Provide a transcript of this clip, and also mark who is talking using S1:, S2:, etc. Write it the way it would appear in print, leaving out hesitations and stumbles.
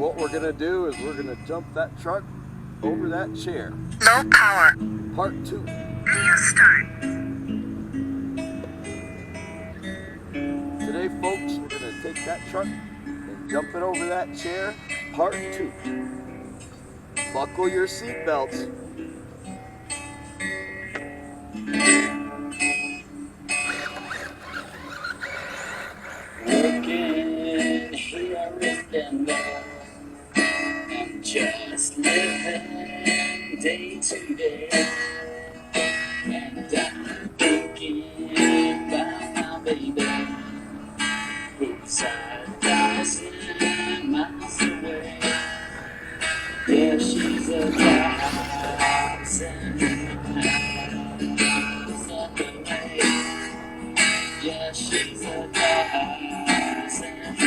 S1: what we're gonna do is we're gonna jump that truck over that chair.
S2: Low power.
S1: Part 2.
S2: Video start.
S1: Today, folks, we're gonna take that truck and jump it over that chair. Part 2. Buckle your seatbelts.
S3: Working here in Denver, I'm just living day to day, and I'm thinking about my baby, who's 1,000 miles away. Yeah, she's 1,000 miles away. Yeah, she's 1,000